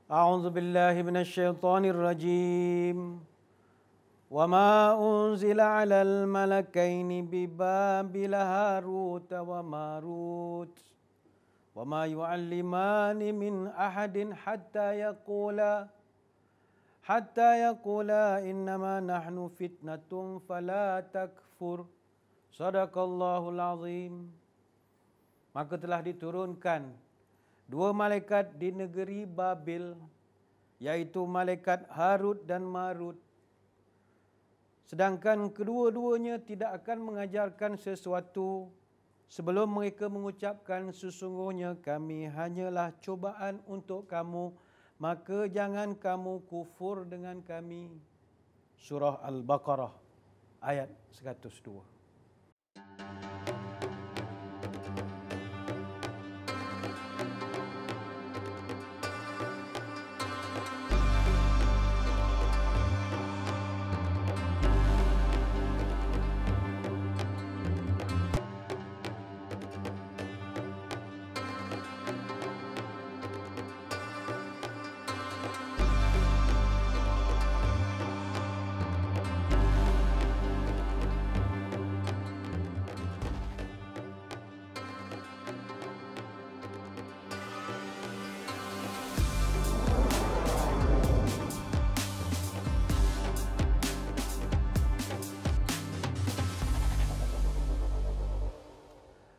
أعوذ بالله من الشيطان الرجيم وما أنزل على الملكين ببابل هاروت وماروت وما يعلمان من أحد حتى يقولا إنما نحن فتنة فلا تكفر صدق الله العظيم. Maka telah diturunkan dua malaikat di negeri Babil, yaitu malaikat Harut dan Marut. Sedangkan kedua-duanya tidak akan mengajarkan sesuatu sebelum mereka mengucapkan, sesungguhnya kami hanyalah cubaan untuk kamu, maka jangan kamu kufur dengan kami. Surah Al-Baqarah ayat 102.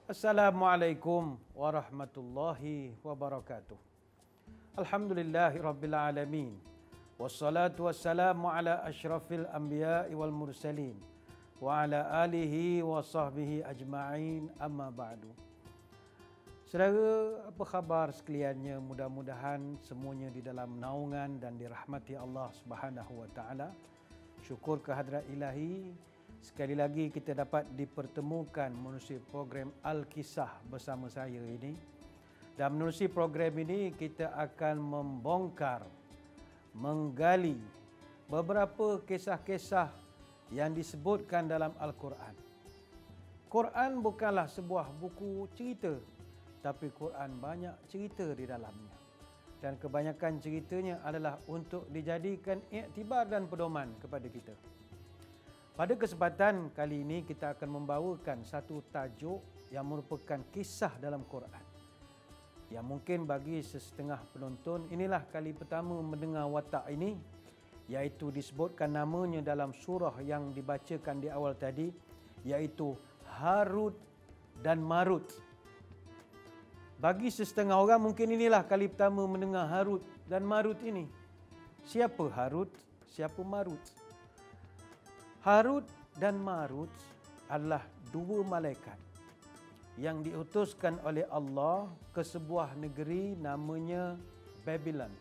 Assalamualaikum warahmatullahi wabarakatuh. Alhamdulillahi rabbil alamin. Wassalatu wassalamu ala asyrafil anbiya'i wal mursalin wa ala alihi wa sahbihi ajma'in, amma ba'du. Saudara, apa khabar sekaliannya? Mudah-mudahan semuanya di dalam naungan dan dirahmati Allah Subhanahu wa taala. Syukur kehadrat Ilahi, sekali lagi kita dapat dipertemukan menerusi program Al-Kisah bersama saya ini. Dan menerusi program ini kita akan membongkar, menggali beberapa kisah-kisah yang disebutkan dalam Al-Quran. Quran bukanlah sebuah buku cerita, tapi Quran banyak cerita di dalamnya. Dan kebanyakan ceritanya adalah untuk dijadikan iktibar dan pedoman kepada kita. Pada kesempatan kali ini kita akan membawakan satu tajuk yang merupakan kisah dalam Quran, yang mungkin bagi sesetengah penonton inilah kali pertama mendengar watak ini, iaitu disebutkan namanya dalam surah yang dibacakan di awal tadi, iaitu Harut dan Marut. Bagi sesetengah orang mungkin inilah kali pertama mendengar Harut dan Marut ini. Siapa Harut? Siapa Marut? Harut dan Marut adalah dua malaikat yang diutuskan oleh Allah ke sebuah negeri namanya Babylon.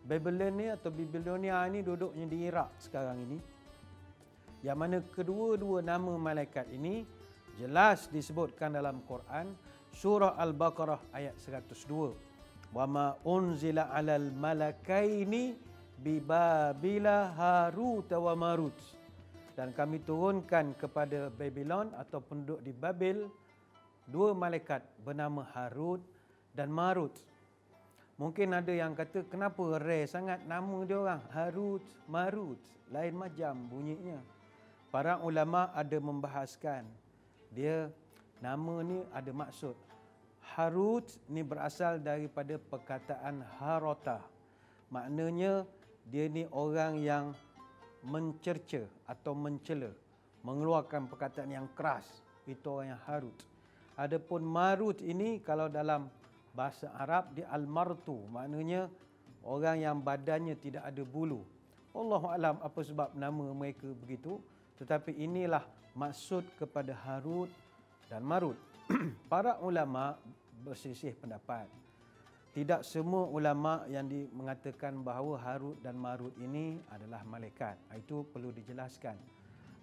Babylon ni atau Babylonia ni duduknya di Iraq sekarang ini. Yang mana kedua-dua nama malaikat ini jelas disebutkan dalam Quran, surah Al-Baqarah ayat 102. Wa ma unzila 'alal malakaini bi Babila Harut wa Marut. Dan kami turunkan kepada Babylon atau penduduk di Babil dua malaikat bernama Harut dan Marut. Mungkin ada yang kata, kenapa rare sangat nama dia orang Harut, Marut, lain macam bunyinya. Para ulama ada membahaskan, dia nama ni ada maksud. Harut ni berasal daripada perkataan harota. Maknanya dia ni orang yang mencerca atau mencela, mengeluarkan perkataan yang keras, itu orang yang Harut. Adapun Marut ini kalau dalam bahasa Arab dia al-martu, maknanya orang yang badannya tidak ada bulu. Wallahu alam apa sebab nama mereka begitu, tetapi inilah maksud kepada Harut dan Marut. Para ulama berselisih pendapat. Tidak semua ulama yang mengatakan bahawa Harut dan Marut ini adalah malaikat. Itu perlu dijelaskan.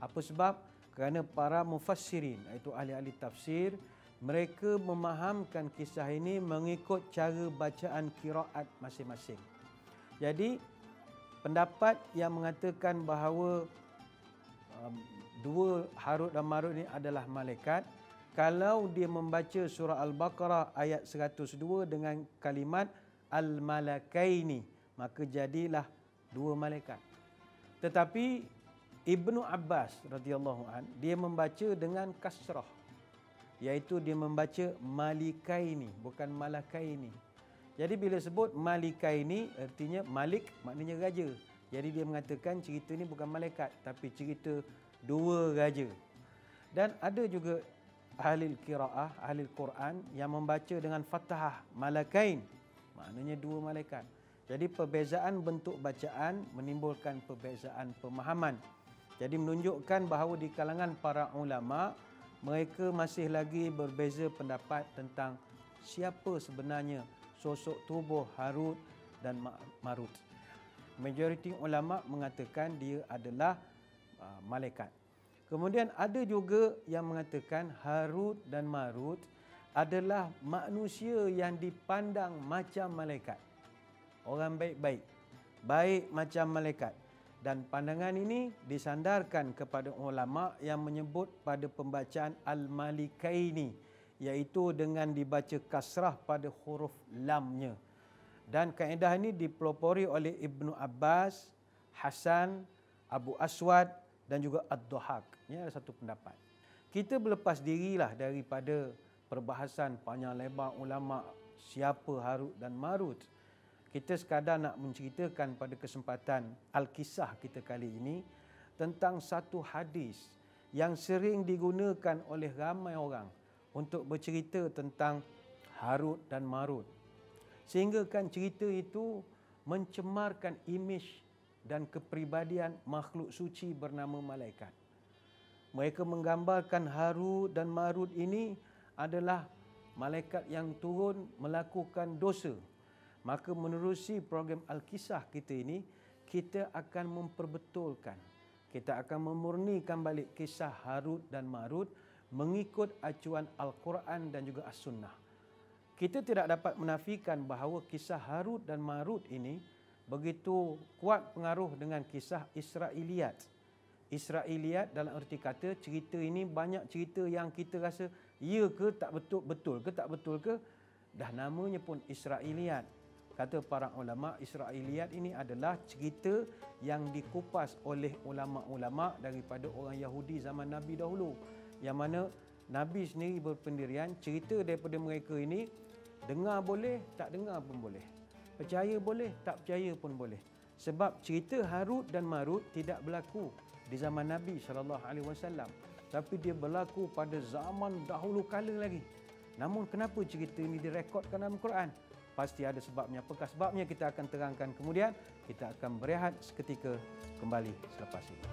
Apa sebab? Kerana para mufassirin, iaitu ahli-ahli tafsir, mereka memahamkan kisah ini mengikut cara bacaan qiraat masing-masing. Jadi, pendapat yang mengatakan bahawa dua Harut dan Marut ini adalah malaikat, kalau dia membaca surah Al-Baqarah ayat 102 dengan kalimat Al-Malakaini, maka jadilah 2 malaikat. Tetapi Ibnu Abbas radhiyallahu an dia membaca dengan kasrah, iaitu dia membaca malikaini, bukan malakaini. Jadi bila sebut malikaini artinya malik maknanya raja. Jadi dia mengatakan cerita ni bukan malaikat tapi cerita 2 raja. Dan ada juga ahli qiraah, ahli Quran yang membaca dengan fathah malakain, maknanya 2 malaikat. Jadi perbezaan bentuk bacaan menimbulkan perbezaan pemahaman. Jadi menunjukkan bahawa di kalangan para ulama mereka masih lagi berbeza pendapat tentang siapa sebenarnya sosok tubuh Harut dan Marut. Majoriti ulama mengatakan dia adalah malaikat. Kemudian ada juga yang mengatakan Harut dan Marut adalah manusia yang dipandang macam malaikat. Orang baik-baik, baik macam malaikat. Dan pandangan ini disandarkan kepada ulama yang menyebut pada pembacaan al-malikaini, iaitu dengan dibaca kasrah pada huruf lamnya. Dan kaedah ini dipelopori oleh Ibnu Abbas, Hasan, Abu Aswad dan juga Ad-Dhahak. Ini ada satu pendapat. Kita berlepas dirilah daripada perbahasan panjang lebar ulama siapa Harut dan Marut. Kita sekadar nak menceritakan pada kesempatan Al-Kisah kita kali ini tentang satu hadis yang sering digunakan oleh ramai orang untuk bercerita tentang Harut dan Marut. Sehingga kan cerita itu mencemarkan imej dan kepribadian makhluk suci bernama malaikat. Mereka menggambarkan Harut dan Marut ini adalah malaikat yang turun melakukan dosa. Maka menerusi program Al-Kisah kita ini, kita akan memperbetulkan, kita akan memurnikan balik kisah Harut dan Marut mengikut acuan Al-Quran dan juga As-Sunnah. Kita tidak dapat menafikan bahawa kisah Harut dan Marut ini begitu kuat pengaruh dengan kisah Israiliyat. Israiliyat dalam erti kata cerita ini banyak cerita yang kita rasa ya ke tak betul, betul ke tak betul ke, dah namanya pun Israiliyat. Kata para ulama, Israiliyat ini adalah cerita yang dikupas oleh ulama-ulama daripada orang Yahudi zaman Nabi dahulu. Yang mana Nabi sendiri berpendirian, cerita daripada mereka ini dengar boleh, tak dengar pun boleh. Percaya boleh, tak percaya pun boleh. Sebab cerita Harut dan Marut tidak berlaku di zaman Nabi SAW. Tapi dia berlaku pada zaman dahulu kala lagi. Namun kenapa cerita ini direkodkan dalam Quran? Pasti ada sebabnya. Apakah sebabnya kita akan terangkan kemudian. Kita akan berehat seketika, kembali selepas ini.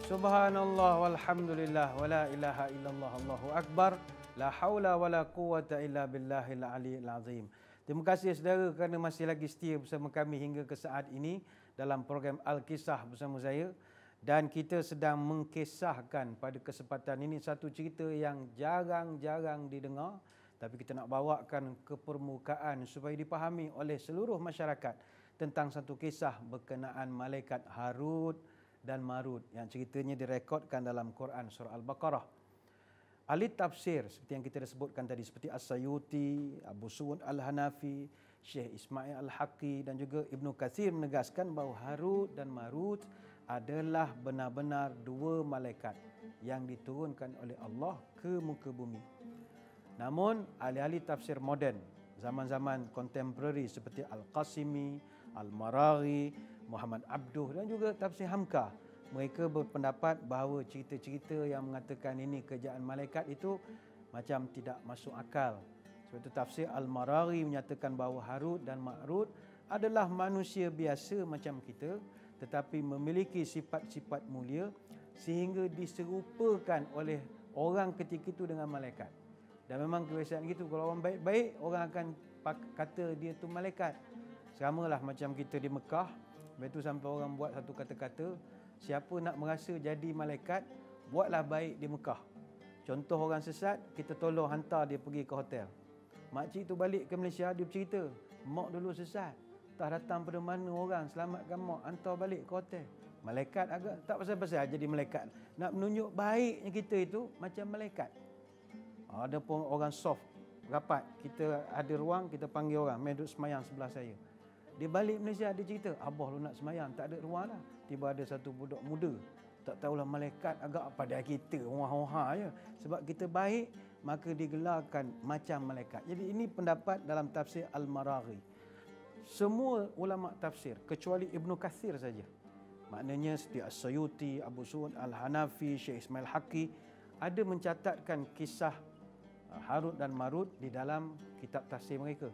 Subhanallah walhamdulillah wa la ilaha illallah Allahu akbar la haula wa la quwata illa billahil aliyyil azim. Terima kasih saudara kerana masih lagi setia bersama kami hingga ke saat ini dalam program Al-Kisah bersama saya. Dan kita sedang mengkisahkan pada kesempatan ini satu cerita yang jarang-jarang didengar. Tapi kita nak bawakan ke permukaan supaya dipahami oleh seluruh masyarakat tentang satu kisah berkenaan malaikat Harut dan Marut yang ceritanya direkodkan dalam Quran surah Al-Baqarah. Ahli tafsir seperti yang kita dah sebutkan tadi seperti As-Sayuti, Abu Su'ud Al-Hanafi, Syekh Ismail Al-Haqqi dan juga Ibnu Katsir menegaskan bahawa Harut dan Marut adalah benar-benar 2 malaikat yang diturunkan oleh Allah ke muka bumi. Namun ahli-ahli tafsir moden zaman-zaman kontemporari seperti Al-Qasimi, Al-Maraghi, Muhammad Abduh dan juga tafsir Hamka, mereka berpendapat bahawa cerita-cerita yang mengatakan ini kerjaan malaikat itu macam tidak masuk akal. Sebab itu tafsir Al-Maraghi menyatakan bahawa Harut dan Marut adalah manusia biasa macam kita tetapi memiliki sifat-sifat mulia sehingga diserupakan oleh orang ketika itu dengan malaikat. Dan memang kebiasaan gitu, kalau orang baik-baik orang akan kata dia tu malaikat. Samalah macam kita di Mekah, lepas tu sampai orang buat satu kata-kata, siapa nak merasa jadi malaikat, buatlah baik di Mekah. Contoh orang sesat, kita tolong hantar dia pergi ke hotel. Makcik tu balik ke Malaysia, dia bercerita, mak dulu sesat, tak datang pada mana orang, selamatkan mak, hantar balik ke hotel. Malaikat agak tak pasal-pasal jadi malaikat. Nak menunjuk baiknya kita itu macam malaikat. Ada pun orang soft, rapat. Kita ada ruang, kita panggil orang, main duduk semayang sebelah saya. Dia balik Malaysia, dia cerita, abah lu nak semayang, tak ada ruang lah. Tiba ada satu budak muda, tak tahulah malaikat agak pada kita, wah-wah je. Sebab kita baik, maka digelarkan macam malaikat. Jadi ini pendapat dalam tafsir Al-Maraghi. Semua ulama tafsir, kecuali Ibnu Katsir saja. Maknanya seperti As-Sayuti, Abu Su'ud Al-Hanafi, Syekh Ismail Haqqi ada mencatatkan kisah Harut dan Marut di dalam kitab tafsir mereka.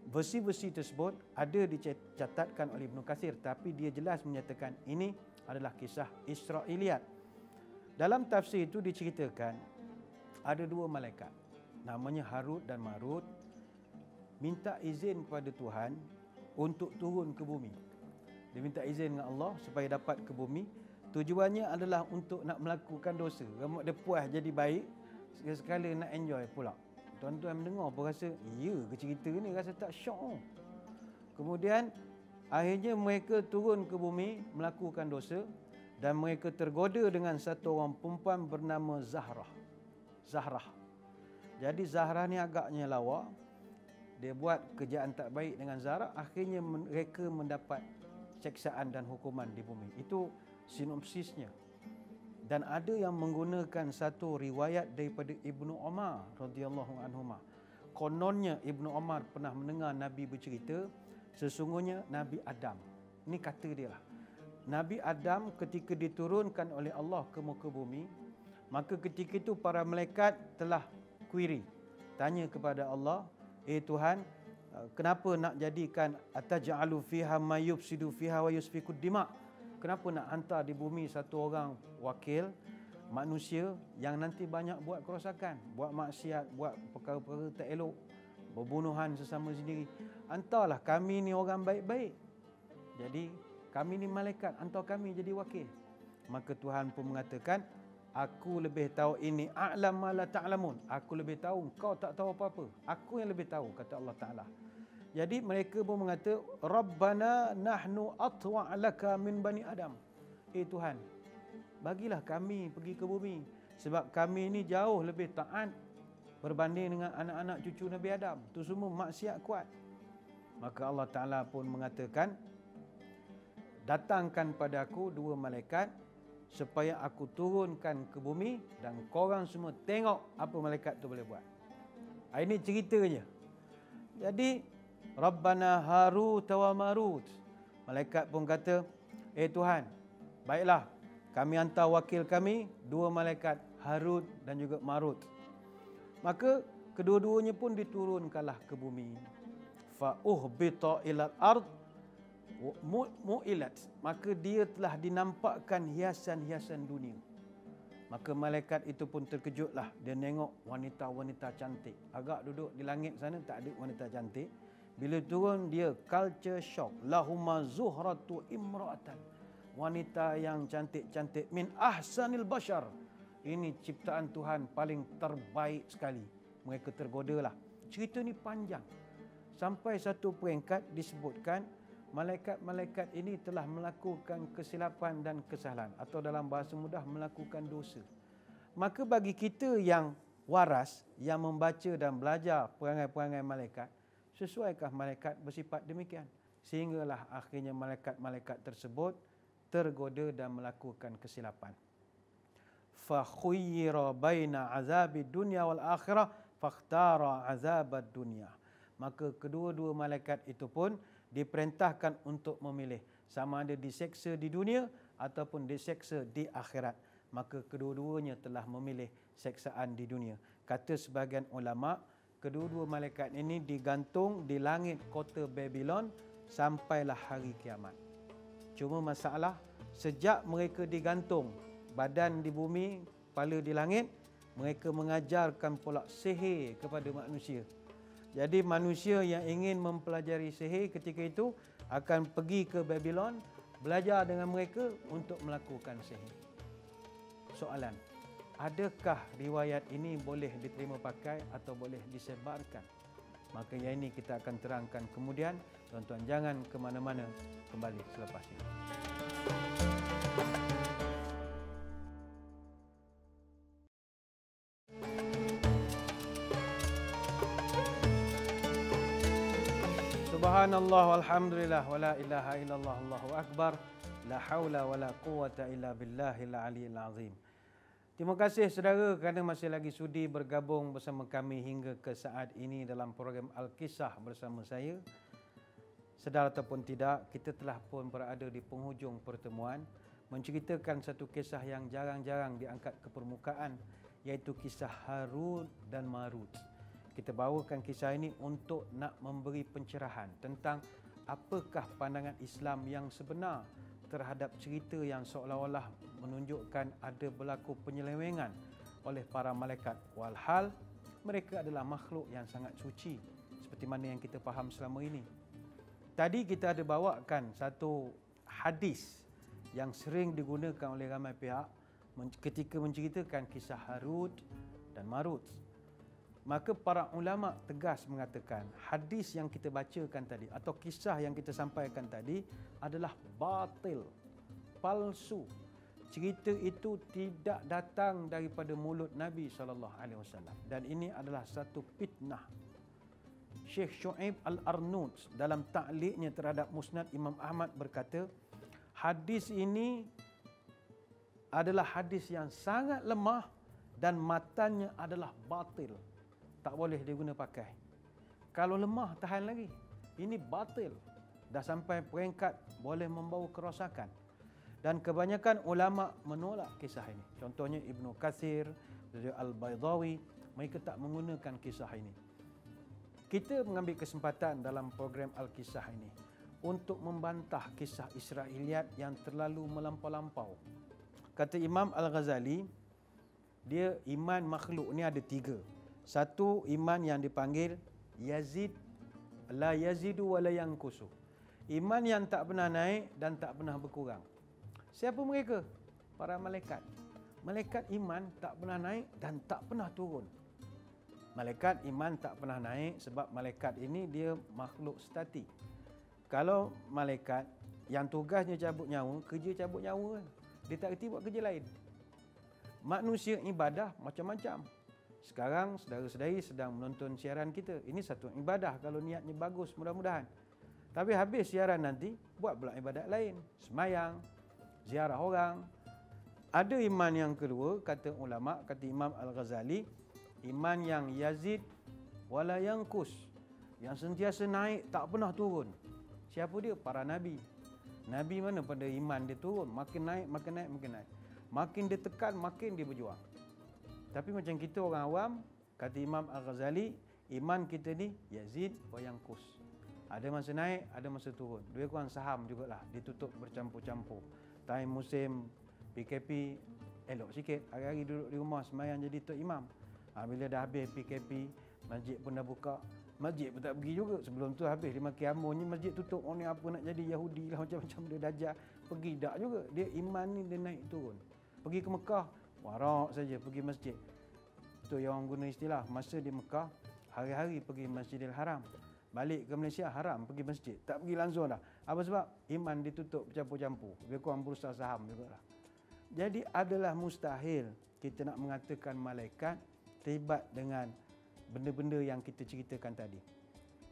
Versi-versi tersebut ada dicatatkan oleh Ibnu Katsir, tapi dia jelas menyatakan ini adalah kisah Israiliyat. Dalam tafsir itu diceritakan ada dua malaikat, namanya Harut dan Marut, minta izin kepada Tuhan untuk turun ke bumi. Dia minta izin dengan Allah supaya dapat ke bumi. Tujuannya adalah untuk nak melakukan dosa. Rambut dia puas jadi baik, sekali-sekala nak enjoy pula. Tuan-tuan mendengar pun rasa, ya ke cerita ni, rasa tak syok. Kemudian akhirnya mereka turun ke bumi melakukan dosa dan mereka tergoda dengan satu orang perempuan bernama Zahrah. Jadi Zahrah ni agaknya lawa. Dia buat kerjaan tak baik dengan Zahrah, akhirnya mereka mendapat siksaan dan hukuman di bumi. Itu sinopsisnya. Dan ada yang menggunakan satu riwayat daripada Ibnu Umar radhiyallahu anhuma. Kononnya Ibnu Umar pernah mendengar Nabi bercerita, sesungguhnya Nabi Adam, ini kata dia lah, Nabi Adam ketika diturunkan oleh Allah ke muka bumi, maka ketika itu para malaikat telah query, tanya kepada Allah, Tuhan, kenapa nak jadikan ataj'alu fiha may yufsidu fiha wa yusfikud dima'? Kenapa nak hantar di bumi satu orang wakil manusia yang nanti banyak buat kerosakan, buat maksiat, buat perkara-perkara tak elok, berbunuhan sesama sendiri. Hantarlah kami ni orang baik-baik. Jadi kami ni malaikat, hantar kami jadi wakil. Maka Tuhan pun mengatakan, aku lebih tahu ini a'lam ma la ta'lamun. Aku lebih tahu, kau tak tahu apa-apa. Aku yang lebih tahu, kata Allah Ta'ala. Jadi mereka pun mengata, Rabbana nahnu atwa' laka min bani Adam. Tuhan, bagilah kami pergi ke bumi. Sebab kami ini jauh lebih taat berbanding dengan anak-anak cucu Nabi Adam. Itu semua maksiat kuat. Maka Allah Ta'ala pun mengatakan, datangkan padaku dua malaikat supaya aku turunkan ke bumi dan korang semua tengok apa malaikat tu boleh buat. Ini ceritanya. Jadi Rabbana Harut wa Marut. Malaikat pun kata, Tuhan, baiklah, kami hantar wakil kami, dua malaikat Harut dan juga Marut. Maka kedua-duanya pun diturunkanlah ke bumi. Fa uhbita ilal ard mu'ilat. Maka dia telah dinampakkan hiasan-hiasan dunia. Maka malaikat itu pun terkejutlah. Dia tengok wanita-wanita cantik. Agak duduk di langit sana tak ada wanita cantik. Bila turun dia culture shock. Lahuma zuhratu imra'atan. Wanita yang cantik-cantik. Min ahsanil bashar. Ini ciptaan Tuhan paling terbaik sekali. Mereka tergodalah. Cerita ni panjang. Sampai satu peringkat disebutkan malaikat-malaikat ini telah melakukan kesilapan dan kesalahan. Atau dalam bahasa mudah melakukan dosa. Maka bagi kita yang waras, yang membaca dan belajar perangai-perangai malaikat, sesuaikah malaikat bersifat demikian? Sehinggalah akhirnya malaikat-malaikat tersebut tergoda dan melakukan kesilapan. Fa khuyyira baina azabid dunya wal akhirah fakhtara azabad dunya. Maka kedua-dua malaikat itu pun diperintahkan untuk memilih sama ada diseksa di dunia ataupun diseksa di akhirat. Maka kedua-duanya telah memilih seksaan di dunia. Kata sebahagian ulama, kedua-dua malaikat ini digantung di langit kota Babylon sampailah hari kiamat. Cuma masalah, sejak mereka digantung, badan di bumi, kepala di langit, mereka mengajarkan pula sihir kepada manusia. Jadi manusia yang ingin mempelajari sihir ketika itu akan pergi ke Babylon, belajar dengan mereka untuk melakukan sihir. Soalan, adakah riwayat ini boleh diterima pakai atau boleh disebarkan? Maka yang ini kita akan terangkan kemudian. Tuan-tuan jangan ke mana-mana, kembali selepas ini. Subhanallah walhamdulillah wala ilaha illallah Allahu akbar la haula wala quwata illa billahil aliyil azim. Terima kasih saudara kerana masih lagi sudi bergabung bersama kami hingga ke saat ini dalam program Al-Kisah bersama saya. Sedar ataupun tidak, kita telah pun berada di penghujung pertemuan menceritakan satu kisah yang jarang-jarang diangkat ke permukaan, iaitu kisah Harut dan Marut. Kita bawakan kisah ini untuk nak memberi pencerahan tentang apakah pandangan Islam yang sebenar terhadap cerita yang seolah-olah menunjukkan ada berlaku penyelewengan oleh para malaikat. Walhal mereka adalah makhluk yang sangat suci seperti mana yang kita faham selama ini. Tadi kita ada bawakan satu hadis yang sering digunakan oleh ramai pihak ketika menceritakan kisah Harut dan Marut. Maka para ulama tegas mengatakan hadis yang kita bacakan tadi atau kisah yang kita sampaikan tadi adalah batil, palsu. Cerita itu tidak datang daripada mulut Nabi SAW dan ini adalah satu fitnah. Syekh Shu'aib Al-Arnud dalam ta'liqnya terhadap Musnad Imam Ahmad berkata, hadis ini adalah hadis yang sangat lemah dan matanya adalah batil. Tak boleh diguna pakai. Kalau lemah, tahan lagi. Ini batil. Dah sampai peringkat boleh membawa kerosakan. Dan kebanyakan ulama menolak kisah ini. Contohnya Ibnu Katsir, Al-Baydawi, mereka tak menggunakan kisah ini. Kita mengambil kesempatan dalam program Al-Kisah ini untuk membantah kisah Israiliyat yang terlalu melampau-lampau. Kata Imam Al-Ghazali, dia iman makhluk ni ada 3. Satu, iman yang dipanggil yazid, la yazidu wa la yankusu. Iman yang tak pernah naik dan tak pernah berkurang. Siapa mereka? Para malaikat. Malaikat iman tak pernah naik dan tak pernah turun. Malaikat iman tak pernah naik sebab malaikat ini dia makhluk statik. Kalau malaikat yang tugasnya cabut nyawa, kerja cabut nyawa, dia tak reti buat kerja lain. Manusia ibadah macam-macam. Sekarang saudara-saudari sedang menonton siaran kita. Ini satu ibadah kalau niatnya bagus, mudah-mudahan. Tapi habis siaran nanti, buat pula ibadat lain. Semayang, ziarah orang. Ada iman yang kedua, kata ulama, kata Imam Al-Ghazali, iman yang yazid wala yankus, yang sentiasa naik, tak pernah turun. Siapa dia? Para Nabi. Nabi mana pada iman dia turun, makin naik, makin naik, makin naik. Makin dia tekan, makin dia berjuang. Tapi macam kita orang awam, kata Imam Al-Ghazali, iman kita ni yazid wa yankus. Ada masa naik, ada masa turun. Lebih kurang saham jugalah, ditutup bercampur-campur. Time musim PKP, elok sikit. Hari-hari duduk di rumah semayang jadi tok imam. Bila dah habis PKP, masjid pun dah buka. Masjid pun tak pergi juga. Sebelum tu habis dia maki amunnya, masjid tutup. Orang ni apa nak jadi Yahudi lah, macam-macam dia dajjal. Pergi tak juga. Dia iman ni dia naik turun. Pergi ke Mekah, warak saja pergi masjid. Itu yang orang guna istilah. Masa di Mekah, hari-hari pergi Masjidil Haram. Balik ke Malaysia, haram pergi masjid. Tak pergi langsung dah. Apa sebab? Iman ditutup bercampur-campur. Lebih kurang bursa saham juga lah. Jadi adalah mustahil kita nak mengatakan malaikat terlibat dengan benda-benda yang kita ceritakan tadi.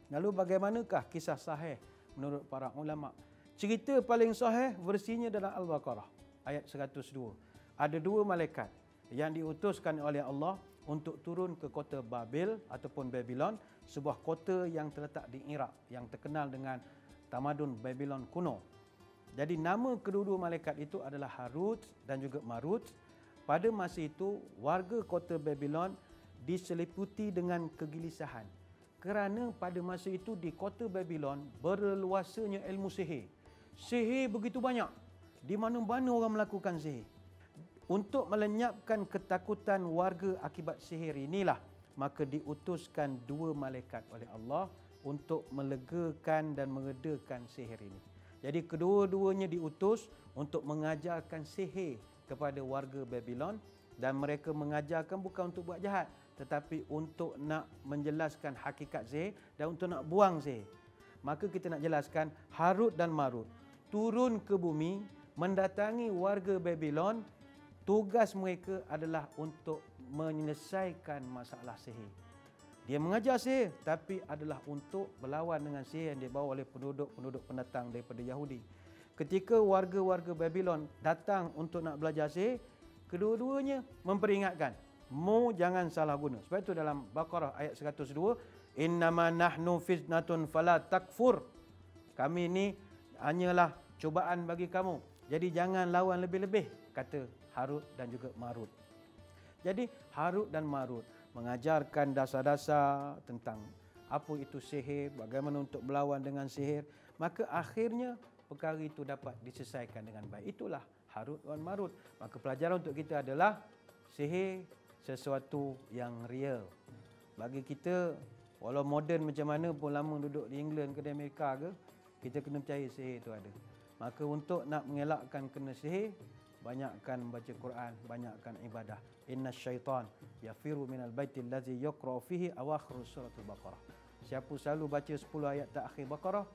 Lalu bagaimanakah kisah sahih menurut para ulama? Cerita paling sahih versinya dalam Al-Baqarah ayat 102. Ada 2 malaikat yang diutuskan oleh Allah untuk turun ke kota Babil ataupun Babylon, sebuah kota yang terletak di Iraq yang terkenal dengan tamadun Babylon kuno. Jadi nama kedua-dua malaikat itu adalah Harut dan juga Marut. Pada masa itu warga kota Babylon diseliputi dengan kegelisahan kerana pada masa itu di kota Babylon berleluasanya ilmu sihir. Sihir begitu banyak. Di mana-mana orang melakukan sihir. Untuk melenyapkan ketakutan warga akibat sihir inilah, maka diutuskan 2 malaikat oleh Allah untuk melegakan dan meredakan sihir ini. Jadi kedua-duanya diutus untuk mengajarkan sihir kepada warga Babylon dan mereka mengajarkan bukan untuk buat jahat, tetapi untuk nak menjelaskan hakikat sihir dan untuk nak buang sihir. Maka kita nak jelaskan Harut dan Marut turun ke bumi mendatangi warga Babylon. Tugas mereka adalah untuk menyelesaikan masalah sihir. Dia mengajar sihir tapi adalah untuk berlawan dengan sihir yang dibawa oleh penduduk-penduduk pendatang daripada Yahudi. Ketika warga-warga Babylon datang untuk nak belajar sihir, kedua-duanya memperingatkan, mu jangan salah guna. Sebab itu dalam Baqarah ayat 102, innama nahnu fitnatun fala takfur. Kami ini hanyalah cubaan bagi kamu. Jadi jangan lawan lebih-lebih, kata Harut dan juga Marut. Jadi Harut dan Marut mengajarkan dasar-dasar tentang apa itu sihir, bagaimana untuk berlawan dengan sihir. Maka akhirnya perkara itu dapat diselesaikan dengan baik. Itulah Harut dan Marut. Maka pelajaran untuk kita adalah sihir sesuatu yang real. Bagi kita, walau moden macam mana pun, lama duduk di England ke di Amerika ke, kita kena percaya sihir itu ada. Maka untuk nak mengelakkan kena sihir, banyakkan baca Quran, banyakkan ibadah. Inna syaitan yafiru minal baitil ladzi yaqra'u fihi awakhir suratul Baqarah. Siapa selalu baca 10 ayat terakhir Baqarah,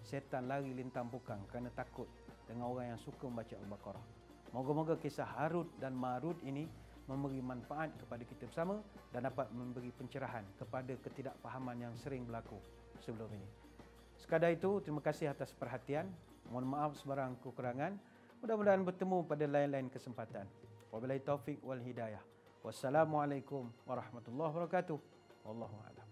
setan lari lintang pukang kerana takut dengan orang yang suka membaca Al-Baqarah. Moga-moga kisah Harut dan Marut ini memberi manfaat kepada kita bersama dan dapat memberi pencerahan kepada ketidakfahaman yang sering berlaku sebelum ini. Sekadar itu, terima kasih atas perhatian. Mohon maaf sebarang kekurangan. Mudah-mudahan bertemu pada lain-lain kesempatan. Wabillahi taufik wal hidayah. Wassalamualaikum warahmatullahi wabarakatuh. Wallahu a'lam.